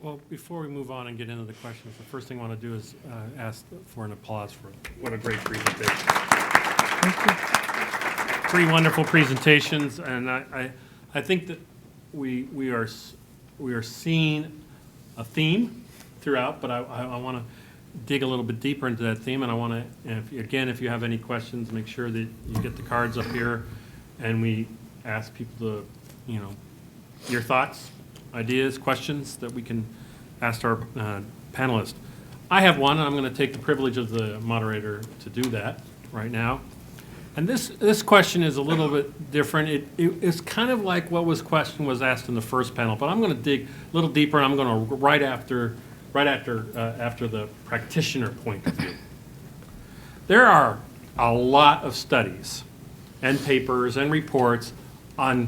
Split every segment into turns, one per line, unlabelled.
Well, before we move on and get into the questions, the first thing I want to do is ask for an applause for what a great presentation. Three wonderful presentations, and I think that we are seeing a theme throughout, but I want to dig a little bit deeper into that theme, and I want to, if you have any questions, make sure that you get the cards up here, and we ask people to, your thoughts, ideas, questions that we can ask our panelists. I have one, and I'm going to take the privilege of the moderator to do that right now. And this question is a little bit different. It's kind of like what question was asked in the first panel, but I'm going to dig a little deeper, and I'm going to right after the practitioner point of view. There are a lot of studies and papers and reports on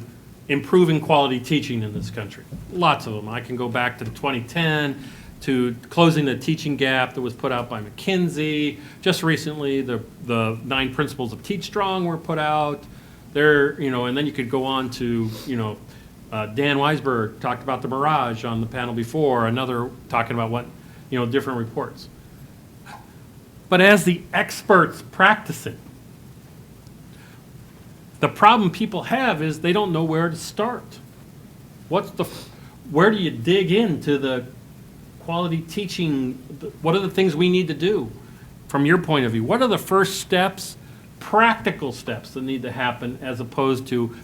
improving quality teaching in this country. Lots of them. I can go back to 2010, to closing the teaching gap that was put out by McKinsey. Just recently, the 9 principles of Teach Strong were put out. There, and then you could go on to, Dan Weisberg talked about the Mirage on the panel before, another talking about what, different reports. But as the experts practice it, the problem people have is they don't know where to start. Where do you dig into the quality teaching? What are the things we need to do from your point of view? What are the first steps, practical steps that need to happen as opposed to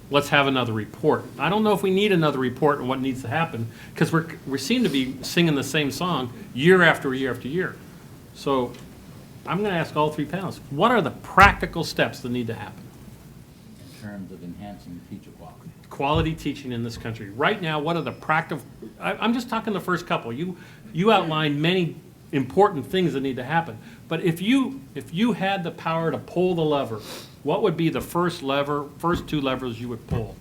let's have another report? I don't know if we need another report on what needs to happen because we seem to be singing the same song year after year after year. So I'm going to ask all 3 panelists, what are the practical steps that need to happen?
In terms of enhancing teacher quality.
Quality teaching in this country. Right now, what are the practical, I'm just talking the first couple. You outlined many important things that need to happen. But if you had the power to pull the lever, what would be the first 2 levers you would pull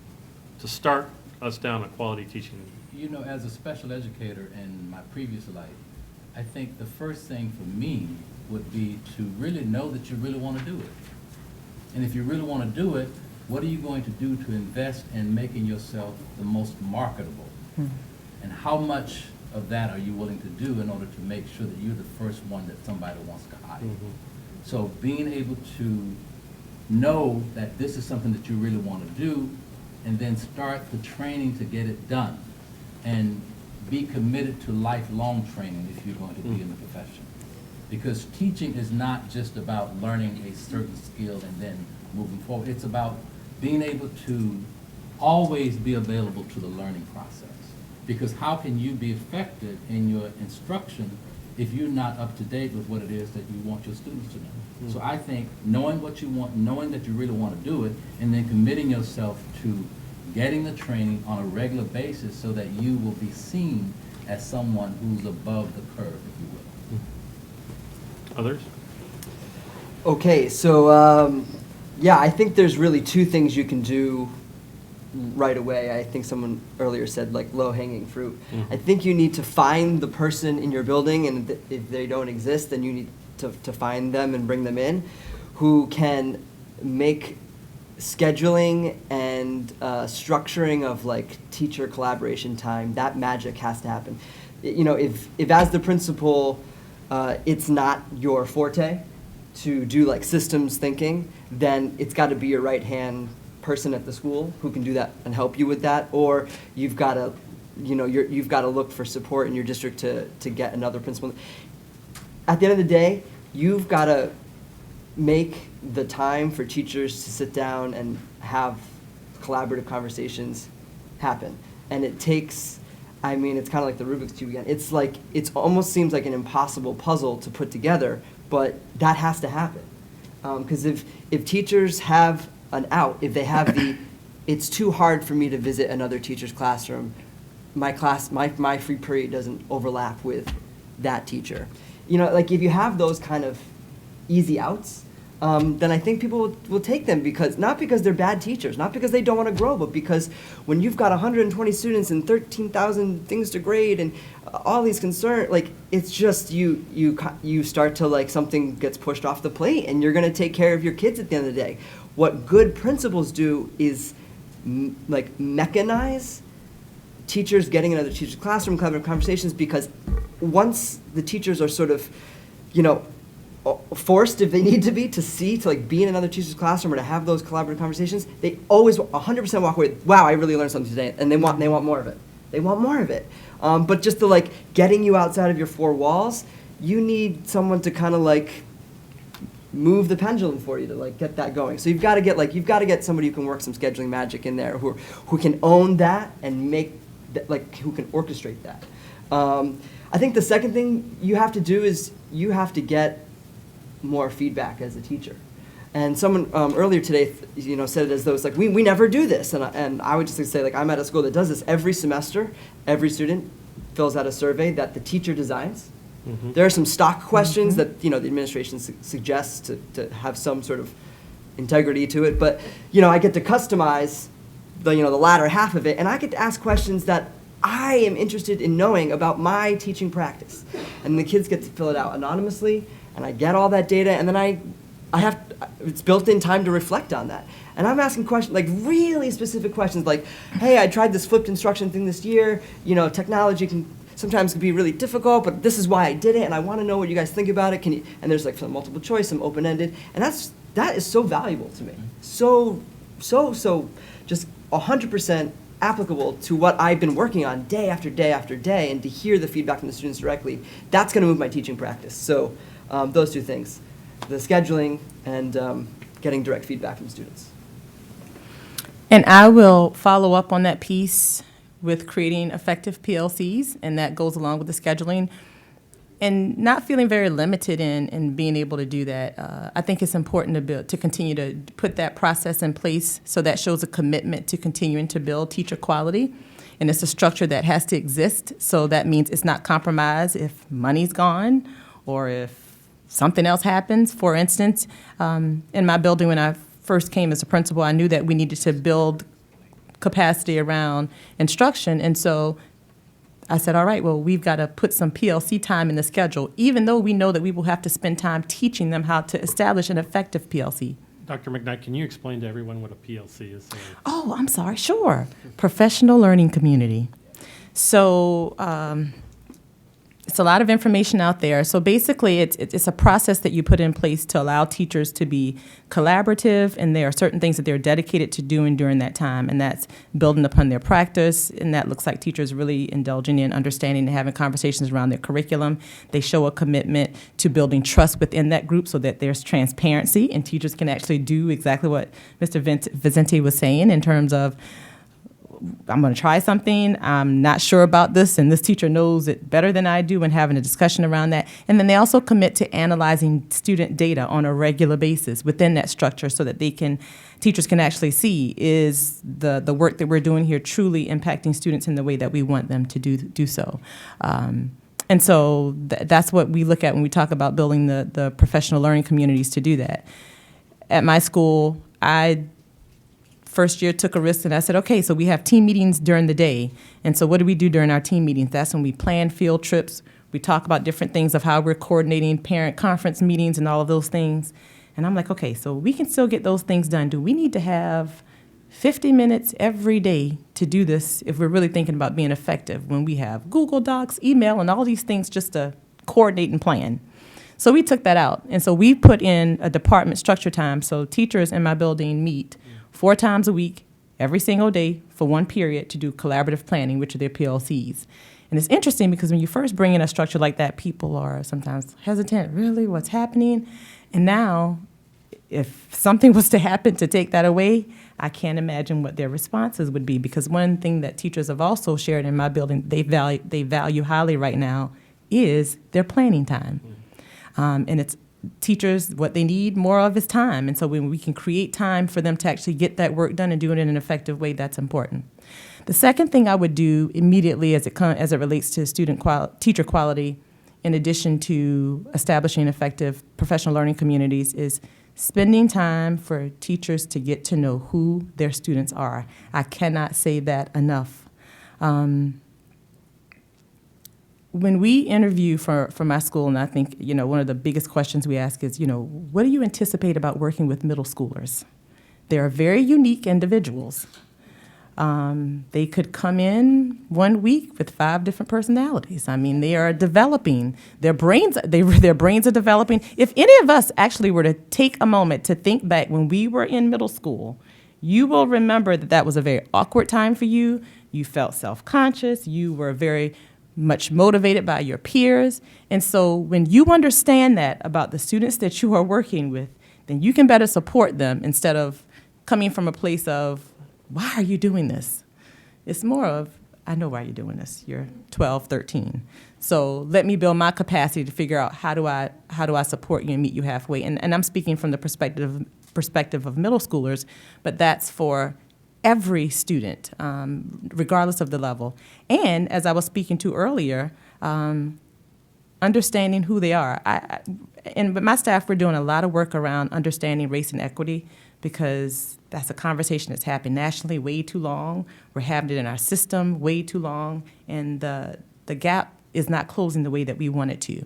to start us down a quality teaching?
As a special educator in my previous life, I think the first thing for me would be to really know that you really want to do it. And if you really want to do it, what are you going to do to invest in making yourself the most marketable? And how much of that are you willing to do in order to make sure that you're the first one that somebody wants to hire? So being able to know that this is something that you really want to do, and then start the training to get it done, and be committed to lifelong training if you're going to be in the profession. Because teaching is not just about learning a certain skill and then moving forward. It's about being able to always be available to the learning process. Because how can you be effective in your instruction if you're not up to date with what it is that you want your students to know? So I think knowing what you want, knowing that you really want to do it, and then committing yourself to getting the training on a regular basis so that you will be seen as someone who's above the curve, if you will.
Others?
Okay, so yeah, I think there's really 2 things you can do right away. I think someone earlier said like low-hanging fruit. I think you need to find the person in your building, and if they don't exist, then you need to find them and bring them in, who can make scheduling and structuring of like teacher collaboration time. That magic has to happen. If as the principal, it's not your forte to do like systems thinking, then it's got to be your right-hand person at the school who can do that and help you with that, or you've got to, you've got to look for support in your district to get another principal. At the end of the day, you've got to make the time for teachers to sit down and have collaborative conversations happen. And it takes, it's kind of like the Rubik's Cube again. It's like, it almost seems like an impossible puzzle to put together, but that has to happen. Because if teachers have an out, if they have it's too hard for me to visit another teacher's classroom, my free period doesn't overlap with that teacher. Like if you have those kind of easy outs, then I think people will take them, not because they're bad teachers, not because they don't want to grow, but because when you've got 120 students and 13,000 things to grade and all these concerns, like it's just you start to like something gets pushed off the plate, and you're going to take care of your kids at the end of the day. What good principals do is like mechanize teachers getting into the teacher's classroom, collaborative conversations, because once the teachers are sort of, forced, if they need to see, to like be in another teacher's classroom or to have those collaborative conversations, they always 100% walk away, wow, I really learned something today, and they want more of it. They want more of it. But just to like getting you outside of your four walls, you need someone to kind of like move the pendulum for you to like get that going. So you've got to get somebody who can work some scheduling magic in there, who can own that and make that, like who can orchestrate that. I think the second thing you have to do is you have to get more feedback as a teacher. And someone earlier today, said it as though it's like we never do this, and I would just say like I'm at a school that does this every semester. Every student fills out a survey that the teacher designs. Mm-hmm. There are some stock questions that the administration suggests to have some sort of integrity to it, but I get to customize the latter half of it, and I get to ask questions that I am interested in knowing about my teaching practice, and the kids get to fill it out anonymously, and I get all that data, and then I have it's built-in time to reflect on that. And I'm asking questions, like really specific questions, like, hey, I tried this flipped instruction thing this year. Technology can sometimes be really difficult, but this is why I did it, and I want to know what you guys think about it. And there's like some multiple choice, some open-ended, and that is so valuable to me. So just 100% applicable to what I've been working on day after day after day, and to hear the feedback from the students directly, that's going to move my teaching practice. So those two things, the scheduling and getting direct feedback from students.
And I will follow up on that piece with creating effective PLCs, and that goes along with the scheduling, and not feeling very limited in being able to do that. I think it's important to continue to put that process in place, so that shows a commitment to continuing to build teacher quality, and it's a structure that has to exist, so that means it's not compromised if money's gone or if something else happens. For instance, in my building when I first came as a principal, I knew that we needed to build capacity around instruction, and so I said, all right, well, we've got to put some PLC time in the schedule, even though we know that we will have to spend time teaching them how to establish an effective PLC.
Dr. McKnight, can you explain to everyone what a PLC is?
Oh, I'm sorry, sure. Professional Learning Community. So it's a lot of information out there. So basically, it's a process that you put in place to allow teachers to be collaborative, and there are certain things that they're dedicated to doing during that time, and that's building upon their practice, and that looks like teachers really indulging in understanding and having conversations around their curriculum. They show a commitment to building trust within that group so that there's transparency, and teachers can actually do exactly what Mr. Vicente was saying in terms of, I'm going to try something, I'm not sure about this, and this teacher knows it better than I do, and having a discussion around that. And then they also commit to analyzing student data on a regular basis within that structure, so that teachers can actually see, is the work that we're doing here truly impacting students in the way that we want them to do so. And so that's what we look at when we talk about building the professional learning communities to do that. At my school, first year took a risk, and I said, okay, so we have team meetings during the day. And so what do we do during our team meetings? That's when we plan field trips. We talk about different things of how we're coordinating parent conference meetings and all of those things. And I'm like, okay, so we can still get those things done. Do we need to have 50 minutes every day to do this if we're really thinking about being effective, when we have Google Docs, email, and all these things just to coordinate and plan? So we took that out. And so we put in a department structure time. So teachers in my building meet 4 times a week, every single day, for one period, to do collaborative planning, which are their PLCs. And it's interesting because when you first bring in a structure like that, people are sometimes hesitant, really, what's happening? And now, if something was to happen to take that away, I can't imagine what their responses would be, because one thing that teachers have also shared in my building they value highly right now is their planning time. And it's teachers, what they need more of is time. And so when we can create time for them to actually get that work done and do it in an effective way, that's important. The second thing I would do immediately as it relates to teacher quality, in addition to establishing effective professional learning communities, is spending time for teachers to get to know who their students are. I cannot say that enough. When we interview for my school, and I think, one of the biggest questions we ask is, what do you anticipate about working with middle schoolers? They are very unique individuals. They could come in 1 week with 5 different personalities. I mean, they are developing. Their brains are developing. If any of us actually were to take a moment to think back when we were in middle school, you will remember that that was a very awkward time for you. You felt self-conscious. You were very much motivated by your peers. And so when you understand that about the students that you are working with, then you can better support them instead of coming from a place of, why are you doing this? It's more of, I know why you're doing this. You're 12, 13. So let me build my capacity to figure out how do I support you and meet you halfway. And I'm speaking from the perspective of middle schoolers, but that's for every student, regardless of the level. And as I was speaking to earlier, understanding who they are. And with my staff, we're doing a lot of work around understanding race and equity, because that's a conversation that's happened nationally way too long. We're having it in our system way too long, and the gap is not closing the way that we want it to.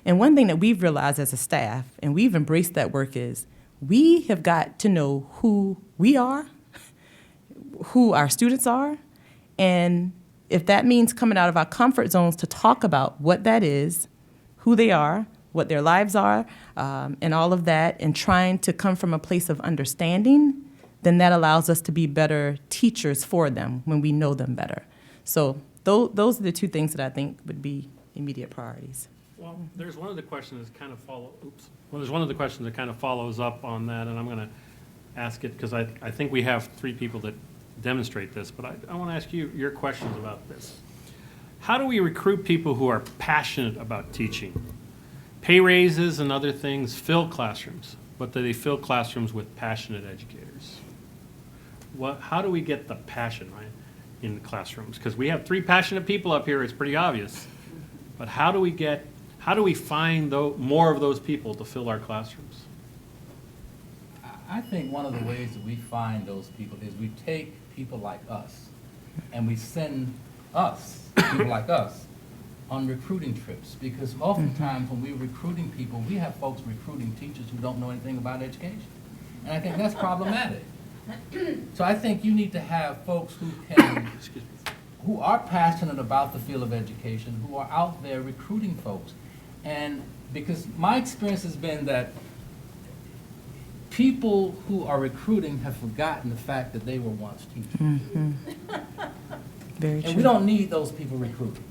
And one thing that we've realized as a staff, and we've embraced that work, is we have got to know who we are, who our students are, and if that means coming out of our comfort zones to talk about what that is, who they are, what their lives are, and all of that, and trying to come from a place of understanding, then that allows us to be better teachers for them when we know them better. So those are the 2 things that I think would be immediate priorities.
Well, there's one of the questions that kind of there's one of the questions that kind of follows up on that, and I'm going to ask it because I think we have 3 people that demonstrate this, but I want to ask you your questions about this. How do we recruit people who are passionate about teaching? Pay raises and other things fill classrooms, but do they fill classrooms with passionate educators? How do we get the passion, right, in the classrooms? Because we have 3 passionate people up here, it's pretty obvious. But how do we find more of those people to fill our classrooms?
I think one of the ways that we find those people is we take people like us and we send people like us on recruiting trips, because oftentimes when we're recruiting people, we have folks recruiting teachers who don't know anything about education. And I think that's problematic. So I think you need to have folks who are passionate about the field of education, who are out there recruiting folks. And because my experience has been that people who are recruiting have forgotten the fact that they were once teachers.
Mm-hmm. Very true.
And we don't need those people recruiting.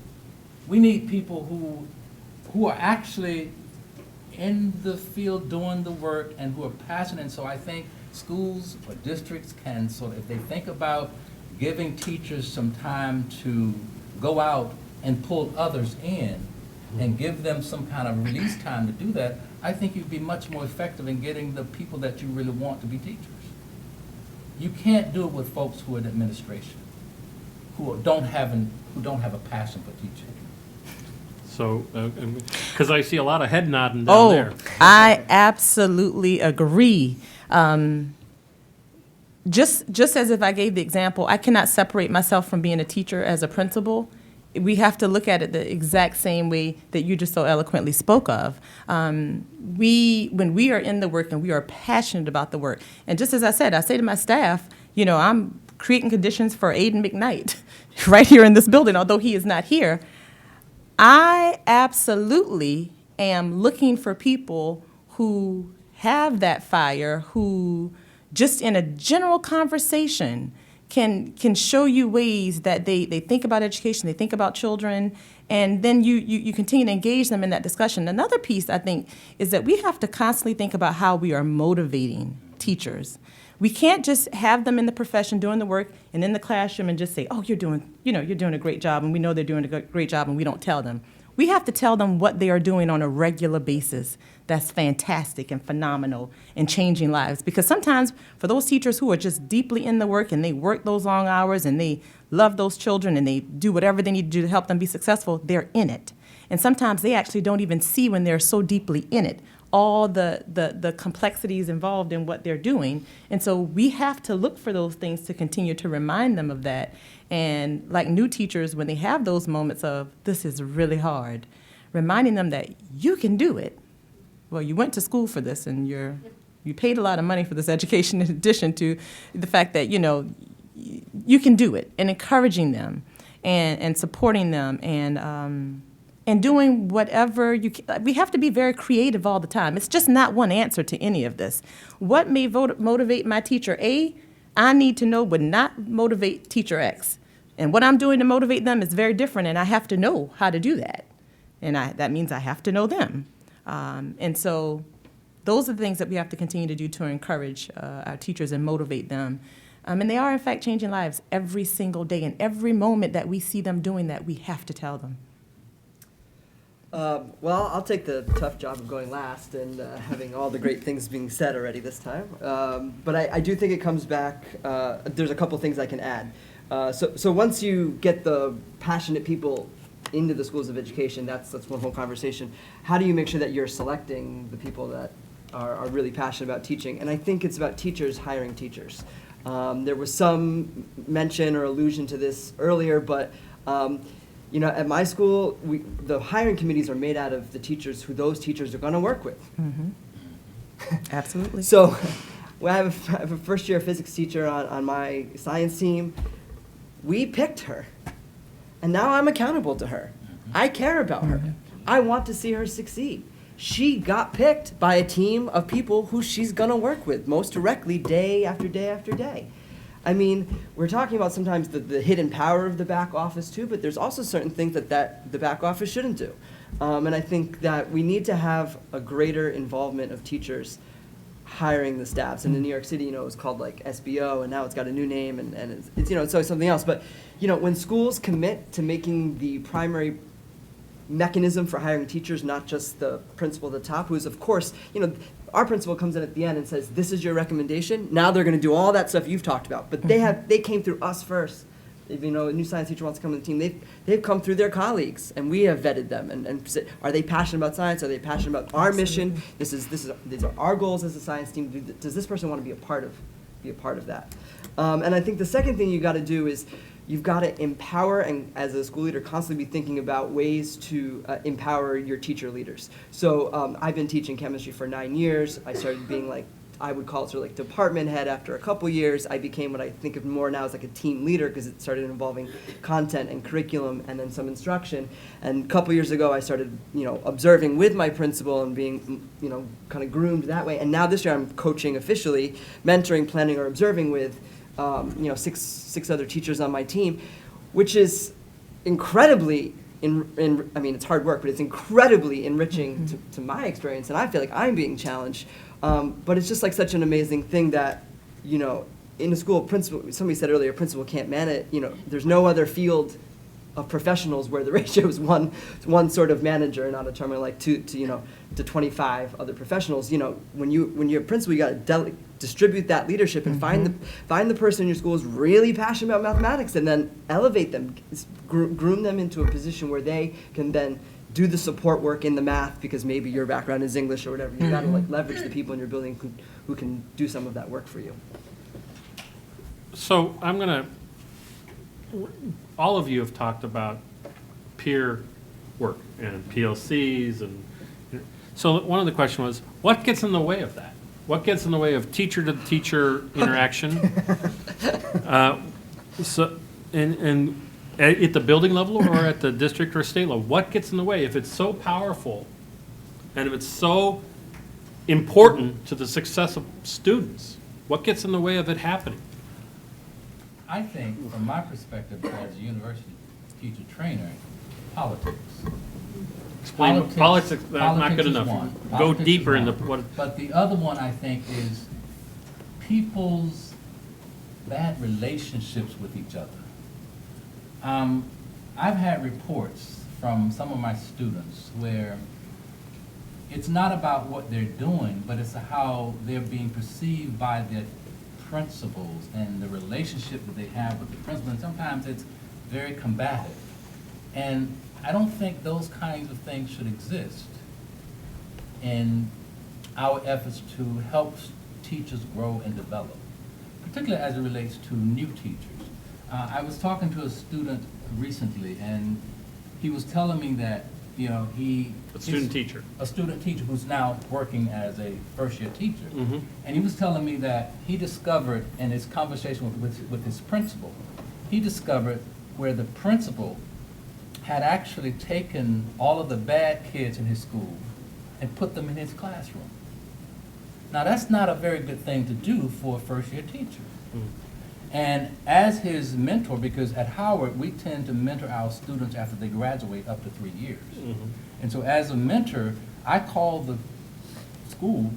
We need people who are actually in the field doing the work and who are passionate. And so I think schools or districts can sort of, if they think about giving teachers some time to go out and pull others in and give them some kind of release time to do that, I think you'd be much more effective in getting the people that you really want to be teachers. You can't do it with folks who are in administration, who don't have a passion for teaching.
So, because I see a lot of head nodding down there.
I absolutely agree. Just as if I gave the example, I cannot separate myself from being a teacher as a principal. We have to look at it the exact same way that you just so eloquently spoke of. When we are in the work and we are passionate about the work, and just as I say to my staff, I'm creating conditions for Aiden McKnight right here in this building, although he is not here. I absolutely am looking for people who have that fire, who just in a general conversation can show you ways that they think about education, they think about children, and then you continue to engage them in that discussion. Another piece, I think, is that we have to constantly think about how we are motivating teachers. We can't just have them in the profession doing the work and in the classroom and just say, oh, you're doing a great job, and we know they're doing a great job, and we don't tell them. We have to tell them what they are doing on a regular basis that's fantastic and phenomenal and changing lives. Because sometimes for those teachers who are just deeply in the work and they work those long hours and they love those children and they do whatever they need to do to help them be successful, they're in it. And sometimes they actually don't even see when they're so deeply in it all the complexities involved in what they're doing. And so we have to look for those things to continue to remind them of that. And like new teachers, when they have those moments of, this is really hard, reminding them that you can do it. Well, you went to school for this, and you paid a lot of money for this education in addition to the fact that, you can do it, and encouraging them and supporting them and doing whatever you can. We have to be very creative all the time. It's just not one answer to any of this. What may motivate my teacher A, I need to know would not motivate teacher X. And what I'm doing to motivate them is very different, and I have to know how to do that. And that means I have to know them. And so those are the things that we have to continue to do to encourage our teachers and motivate them. And they are, in fact, changing lives every single day. And every moment that we see them doing that, we have to tell them.
Well, I'll take the tough job of going last and having all the great things being said already this time. But I do think it comes back, there's a couple things I can add. So once you get the passionate people into the schools of education, that's one whole conversation. How do you make sure that you're selecting the people that are really passionate about teaching? And I think it's about teachers hiring teachers. There was some mention or allusion to this earlier, but at my school, the hiring committees are made out of the teachers who those teachers are going to work with.
Mm-hmm. Absolutely.
So I have a first-year physics teacher on my science team. We picked her, and now I'm accountable to her. I care about her. I want to see her succeed. She got picked by a team of people who she's going to work with most directly day after day after day. I mean, we're talking about sometimes the hidden power of the back office too, but there's also certain things that the back office shouldn't do. And I think that we need to have a greater involvement of teachers hiring the staffs. And in New York City, it was called like SBO, and now it's got a new name, and it's it's always something else. But, when schools commit to making the primary mechanism for hiring teachers, not just the principal at the top, who's, of course, our principal comes in at the end and says, this is your recommendation. Now they're going to do all that stuff you've talked about. But they came through us first. If, a new science teacher wants to come to the team, they've come through their colleagues, and we have vetted them and said, are they passionate about science? Are they passionate about our mission? These are our goals as a science team. Does this person want to be a part of that? And I think the second thing you got to do is you've got to empower, and as a school leader, constantly be thinking about ways to empower your teacher leaders. So I've been teaching chemistry for 9 years. I started being I would call it sort of like department head after a couple years. I became what I think of more now as like a team leader, because it started involving content and curriculum and then some instruction. And a couple years ago, I started, observing with my principal and being, kind of groomed that way. And now this year, I'm coaching officially, mentoring, planning, or observing with, six other teachers on my team, which is incredibly, it's hard work, but it's incredibly enriching to my experience, and I feel like I'm being challenged. But it's just like such an amazing thing that, in a school, somebody said earlier, principal can't man it. There's no other field of professionals where the ratio is one sort of manager, not a terminal like to 25 other professionals. When you're a principal, you got to distribute that leadership and find the person in your school who's really passionate about mathematics, and then elevate them, groom them into a position where they can then do the support work in the math, because maybe your background is English or whatever. You got to leverage the people in your building who can do some of that work for you.
So all of you have talked about peer work and PLCs, and so one of the questions was, what gets in the way of that? What gets in the way of teacher-to-teacher interaction? At the building level or at the district or state level, what gets in the way? If it's so powerful and if it's so important to the success of students, what gets in the way of it happening?
I think, from my perspective as a university teacher trainer, politics.
Explain politics. Not good
is
enough.
one.
Go
Politics
deeper
is
into
one.
what.
But the other one, I think, is people's bad relationships with each other. I've had reports from some of my students where it's not about what they're doing, but it's how they're being perceived by their principals and the relationship that they have with the principal. And sometimes it's very combative. And I don't think those kinds of things should exist in our efforts to help teachers grow and develop, particularly as it relates to new teachers. I was talking to a student recently, and he was telling me that you know,
A student teacher.
a student teacher who's now working as a first-year teacher.
Mhm.
And he was telling me that he discovered in his conversation with his principal, he discovered where the principal had actually taken all of the bad kids in his school and put them in his classroom. Now, that's not a very good thing to do for a first-year teacher. And as his mentor, because at Howard, we tend to mentor our students after they graduate up to 3 years. And so as a mentor, I called the school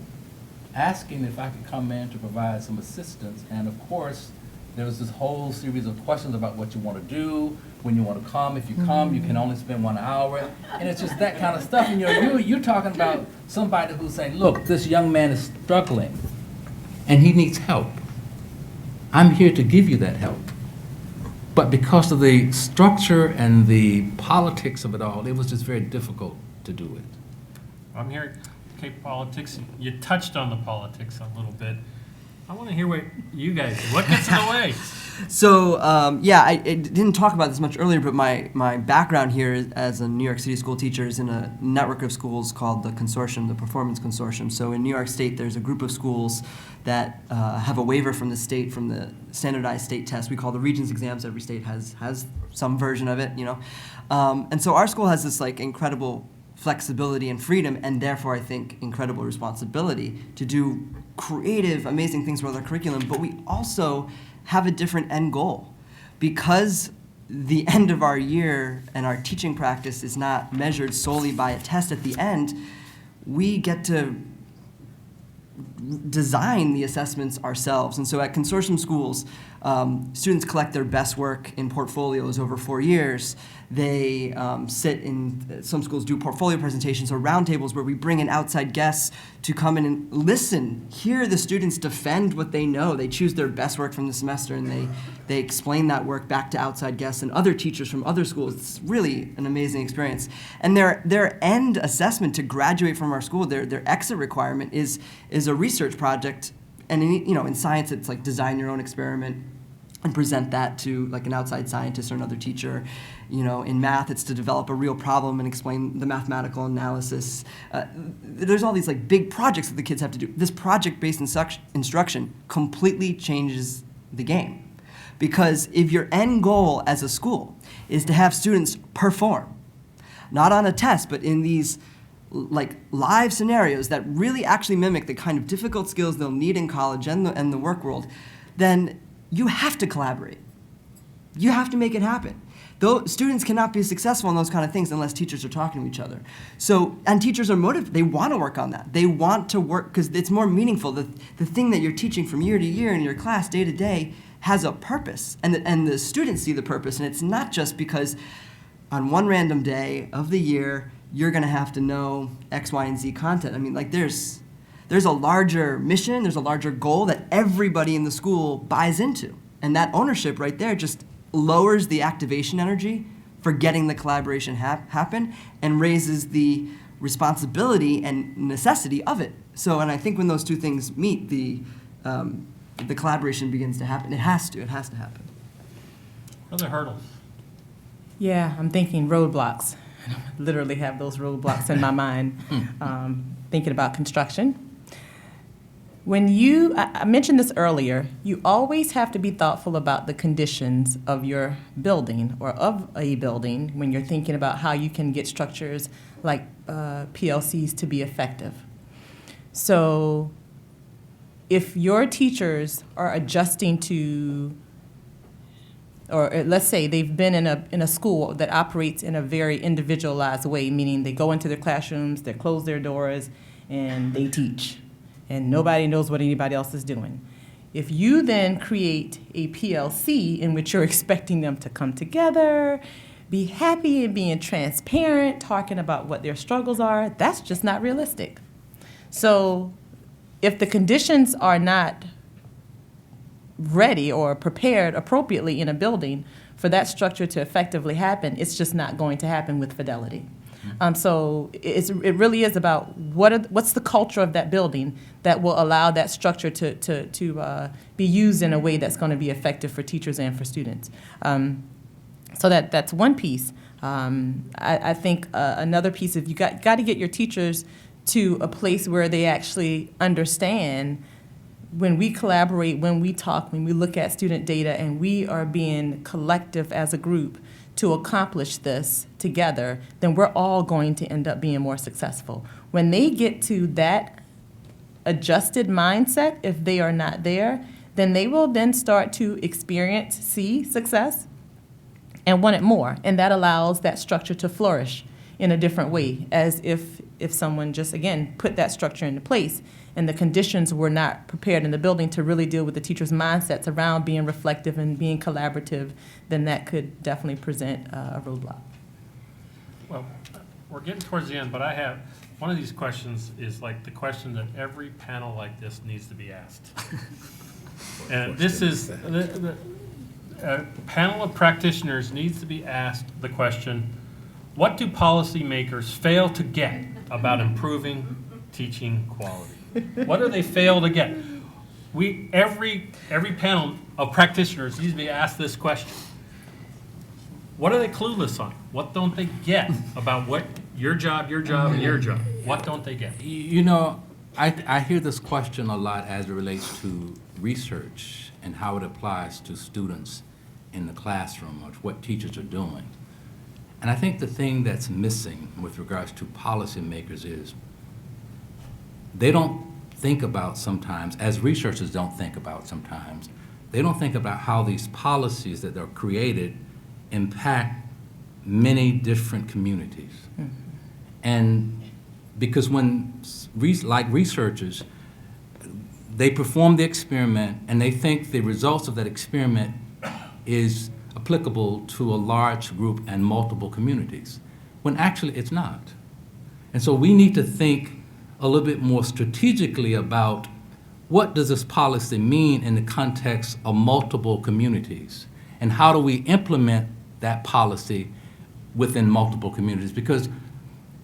asking if I could come in to provide some assistance. And of course, there was this whole series of questions about what you want to do, when you want to come. If you come, you can only spend 1 hour. And it's just that kind of stuff. And you're talking about somebody who's saying, look, this young man is struggling and he needs help. I'm here to give you that help. But because of the structure and the politics of it all, it was just very difficult to do it.
I'm hearing, okay, politics, you touched on the politics a little bit. I want to hear what you guys, what gets in the way?
So, I didn't talk about this much earlier, but my background here as a New York City school teacher is in a network of schools called the Consortium, the Performance Consortium. So in New York State, there's a group of schools that have a waiver from the state, from the standardized state test. We call the Regents exams. Every state has some version of it, you know. And so our school has this like incredible flexibility and freedom, and therefore I think incredible responsibility to do creative, amazing things with our curriculum, but we also have a different end goal. Because the end of our year and our teaching practice is not measured solely by a test at the end, we get to design the assessments ourselves. And so at consortium schools, students collect their best work in portfolios over 4 years. They sit in, some schools do portfolio presentations or roundtables where we bring in outside guests to come in and listen, hear the students defend what they know. They choose their best work from the semester and they explain that work back to outside guests and other teachers from other schools. It's really an amazing experience. And their end assessment to graduate from our school, their exit requirement is a research project. And in science, it's like design your own experiment and present that to like an outside scientist or another teacher. In math, it's to develop a real problem and explain the mathematical analysis. There's all these like big projects that the kids have to do. This project-based instruction completely changes the game. Because if your end goal as a school is to have students perform, not on a test, but in these like live scenarios that really actually mimic the kind of difficult skills they'll need in college and the work world, then you have to collaborate. You have to make it happen. Though students cannot be successful in those kind of things unless teachers are talking to each other. So, and teachers are motivated. They want to work on that. They want to work because it's more meaningful. The thing that you're teaching from year to year in your class, day to day, has a purpose. And the students see the purpose. And it's not just because on one random day of the year, you're going to have to know X, Y, and Z content. I mean, like there's a larger mission, there's a larger goal that everybody in the school buys into. And that ownership right there just lowers the activation energy for getting the collaboration happen and raises the responsibility and necessity of it. So, and I think when those two things meet, the collaboration begins to happen. It has to happen.
Other hurdles?
Yeah, I'm thinking roadblocks. I literally have those roadblocks in my mind, thinking about construction. When I mentioned this earlier, you always have to be thoughtful about the conditions of your building or of a building when you're thinking about how you can get structures like PLCs to be effective. So if your teachers are adjusting to, or let's say they've been in a school that operates in a very individualized way, meaning they go into their classrooms, they close their doors, and they teach. And nobody knows what anybody else is doing. If you then create a PLC in which you're expecting them to come together, be happy and being transparent, talking about what their struggles are, that's just not realistic. So if the conditions are not ready or prepared appropriately in a building for that structure to effectively happen, it's just not going to happen with fidelity. So it really is about what's the culture of that building that will allow that structure to be used in a way that's going to be effective for teachers and for students. So that's one piece. I think another piece of you got to get your teachers to a place where they actually understand when we collaborate, when we talk, when we look at student data, and we are being collective as a group to accomplish this together, then we're all going to end up being more successful. When they get to that adjusted mindset, if they are not there, then they will then start to see success, and want it more. And that allows that structure to flourish in a different way, as if someone just, again, put that structure into place and the conditions were not prepared in the building to really deal with the teachers' mindsets around being reflective and being collaborative, then that could definitely present a roadblock.
Well, we're getting towards the end, but I have, one of these questions is like the question that every panel like this needs to be asked. And this is, a panel of practitioners needs to be asked the question, what do policymakers fail to get about improving teaching quality? What do they fail to get? Every panel of practitioners needs to be asked this question. What are they clueless on? What don't they get about what your job, and your job? What don't they get?
You know, I hear this question a lot as it relates to research and how it applies to students in the classroom, or what teachers are doing. And I think the thing that's missing with regards to policymakers is they don't think about sometimes, as researchers don't think about sometimes, they don't think about how these policies that are created impact many different communities. Mm-hmm. And because when, like researchers, they perform the experiment and they think the results of that experiment is applicable to a large group and multiple communities, when actually it's not. And so we need to think a little bit more strategically about what does this policy mean in the context of multiple communities, and how do we implement that policy within multiple communities, because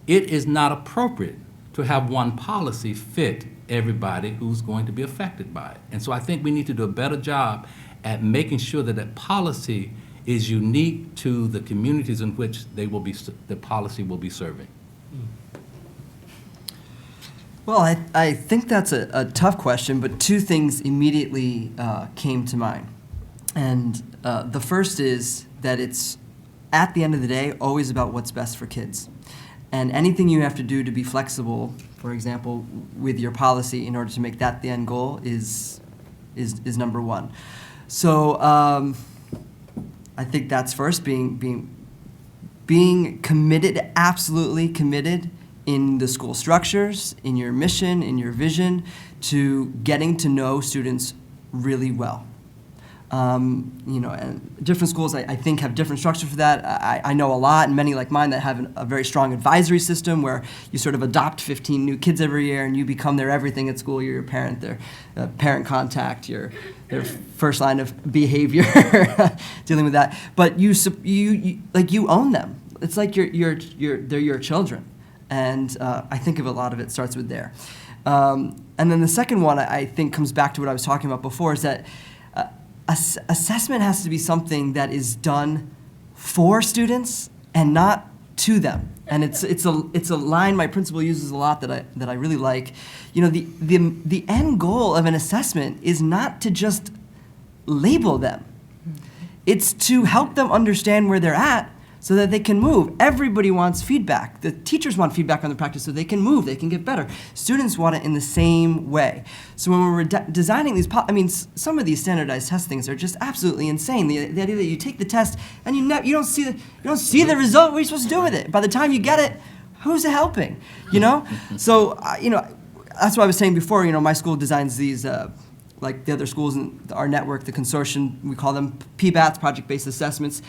it is not appropriate to have one policy fit everybody who's going to be affected by it. And so I think we need to do a better job at making sure that that policy is unique to the communities in which the policy will be serving.
Well, I think that's a tough question, but two things immediately came to mind. And the first is that it's, at the end of the day, always about what's best for kids. And anything you have to do to be flexible, for example, with your policy in order to make that the end goal is number one. So I think that's first, being committed, absolutely committed in the school structures, in your mission, in your vision, to getting to know students really well. And different schools, I think, have different structures for that. I know a lot, and many like mine, that have a very strong advisory system where you sort of adopt 15 new kids every year, and you become their everything at school. You're your parent, their parent contact, their first line of behavior, dealing with that. But you own them. It's like they're your children, and I think of a lot of it starts with there. And then the second one, I think, comes back to what I was talking about before, is that assessment has to be something that is done for students and not to them. And it's a line my principal uses a lot that I really like. The end goal of an assessment is not to just label them. It's to help them understand where they're at so that they can move. Everybody wants feedback. The teachers want feedback on the practice so they can move, they can get better. Students want it in the same way. So when we're designing these, some of these standardized test things are just absolutely insane. The idea that you take the test and you don't see the result. What are you supposed to do with it? By the time you get it, who's it helping? So that's what I was saying before. My school designs these. Like the other schools in our network, the consortium, we call them PBATs, project-based assessments.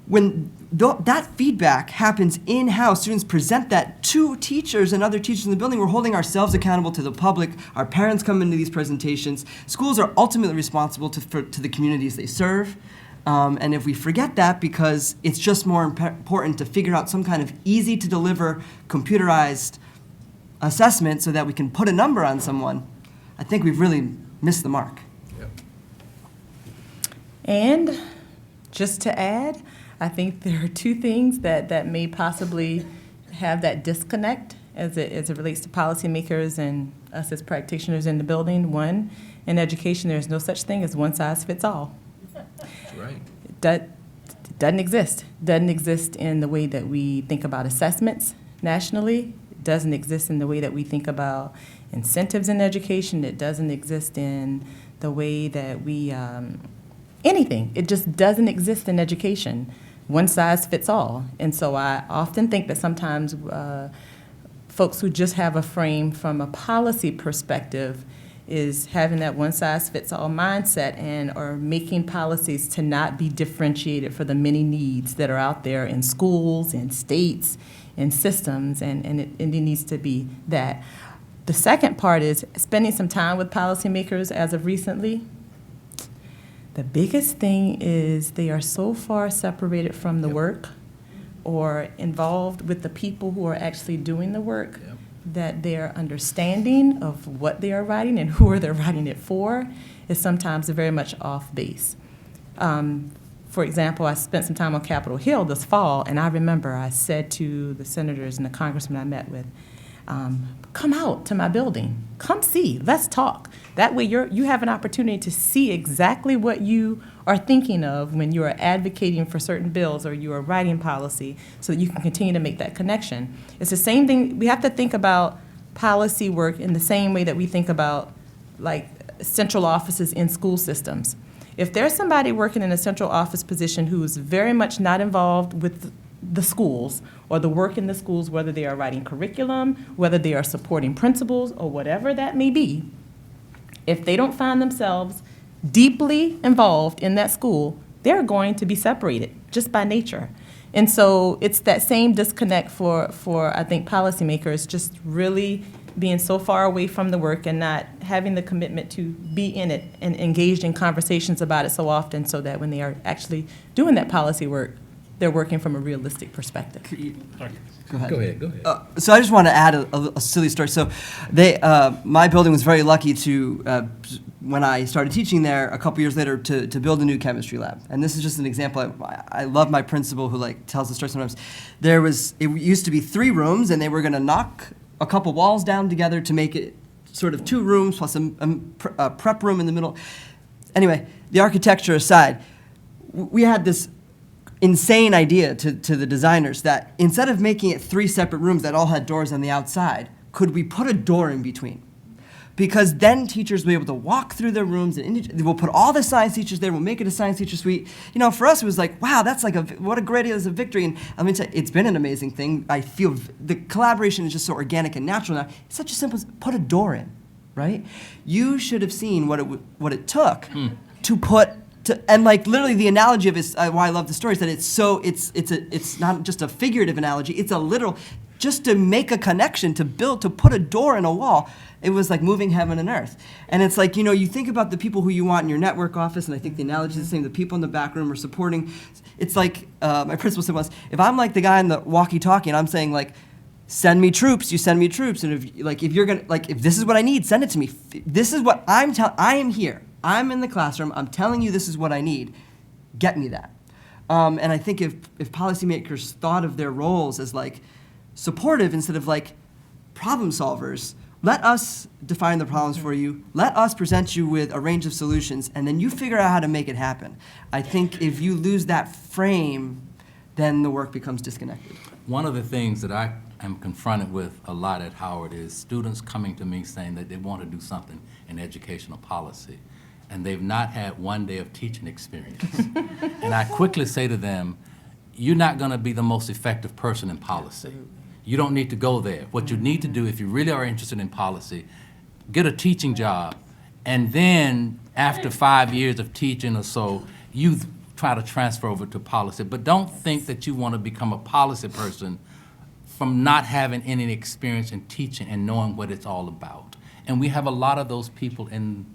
When that feedback happens in-house, students present that to teachers and other teachers in the building. We're holding ourselves accountable to the public. Our parents come into these presentations. Schools are ultimately responsible to the communities they serve. And if we forget that, because it's just more important to figure out some kind of easy-to-deliver computerized assessment so that we can put a number on someone, I think we've really missed the mark.
Yep.
And just to add, I think there are two things that may possibly have that disconnect as it relates to policymakers and us as practitioners in the building. One, in education, there's no such thing as one size fits all.
That's right.
That doesn't exist. Doesn't exist in the way that we think about assessments nationally. It doesn't exist in the way that we think about incentives in education. It doesn't exist in the way that we, anything. It just doesn't exist in education. One size fits all. And so I often think that sometimes folks who just have a frame from a policy perspective is having that one-size-fits-all mindset and are making policies to not be differentiated for the many needs that are out there in schools, in states, in systems, and it needs to be that. The second part is spending some time with policymakers as of recently. The biggest thing is they are so far separated from the work or involved with the people who are actually doing the work that their understanding of what they are writing and who are they writing it for is sometimes very much off base. For example, I spent some time on Capitol Hill this fall, and I remember I said to the senators and the congressmen I met with, come out to my building, come see, let's talk. That way you have an opportunity to see exactly what you are thinking of when you are advocating for certain bills or you are writing policy so that you can continue to make that connection. It's the same thing, we have to think about policy work in the same way that we think about like central offices in school systems. If there's somebody working in a central office position who is very much not involved with the schools or the work in the schools, whether they are writing curriculum, whether they are supporting principals or whatever that may be, if they don't find themselves deeply involved in that school, they're going to be separated just by nature. And so it's that same disconnect for I think, policymakers, just really being so far away from the work and not having the commitment to be in it and engaged in conversations about it so often so that when they are actually doing that policy work, they're working from a realistic perspective.
Go ahead.
Go ahead.
So I just want to add a silly story. So my building was very lucky to, when I started teaching there a couple years later, to build a new chemistry lab. And this is just an example. I love my principal who like tells the story sometimes. It used to be 3 rooms, and they were going to knock a couple walls down together to make it sort of 2 rooms plus a prep room in the middle. Anyway, the architecture aside, we had this insane idea to the designers that instead of making it 3 separate rooms that all had doors on the outside, could we put a door in between? Because then teachers will be able to walk through their rooms, and we'll put all the science teachers there, we'll make it a science teacher suite. You know, for us it was like, wow, that's like what a great idea, it's a victory. And I mean, it's been an amazing thing. I feel the collaboration is just so organic and natural now. It's such a simple, put a door in, right? You should have seen what it took to put, and like literally the analogy of it, why I love the story is that it's not just a figurative analogy, it's a literal, just to make a connection, to put a door in a wall, it was like moving heaven and earth. And it's like, you know, you think about the people who you want in your network office, and I think the analogy is the same, the people in the back room are supporting. It's like, my principal said once, if I'm like the guy in the walkie-talkie and I'm saying like, send me troops, you send me troops, and if this is what I need, send it to me. This is what I am here. I'm in the classroom, I'm telling you this is what I need, get me that. And I think if policymakers thought of their roles as like supportive instead of like problem solvers, let us define the problems for you, let us present you with a range of solutions, and then you figure out how to make it happen. I think if you lose that frame, then the work becomes disconnected.
One of the things that I am confronted with a lot at Howard is students coming to me saying that they want to do something in educational policy, and they've not had one day of teaching experience. And I quickly say to them, you're not going to be the most effective person in policy. You don't need to go there. What you need to do, if you really are interested in policy, get a teaching job, and then after 5 years of teaching or so, you try to transfer over to policy. But don't think that you want to become a policy person from not having any experience in teaching and knowing what it's all about. And we have a lot of those people in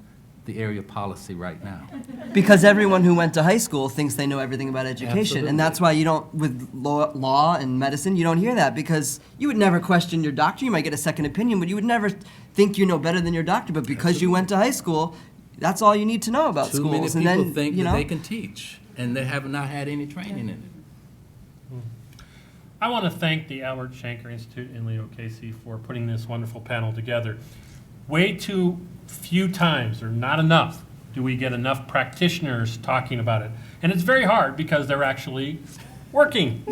the area of policy right now.
Because everyone who went to high school thinks they know everything about education.
Absolutely.
And that's why you don't, with law and medicine, you don't hear that, because you would never question your doctor. You might get a second opinion, but you would never think you know better than your doctor. But because you went to high school, that's all you need to know about
Too
schools.
many people
and then,
think
you know,
that they can teach, and they have not had any training in it.
I want to thank the Albert Shanker Institute and Leo Casey for putting this wonderful panel together. Way too few times, or not enough, do we get enough practitioners talking about it. And it's very hard because they're actually working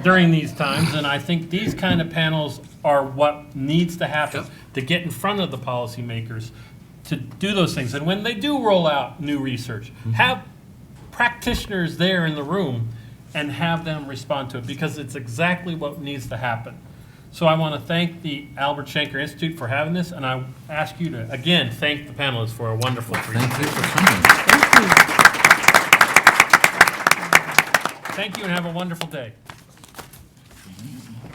during these times. And I think these kind of panels are what needs to happen to get in front of the policymakers to do those things. And when they do roll out new research, have practitioners there in the room and have them respond to it, because it's exactly what needs to happen. So I want to thank the Albert Shanker Institute for having this, and I ask you to, again, thank the panelists for a wonderful presentation.
Thank you for coming.
Thank you and have a wonderful day.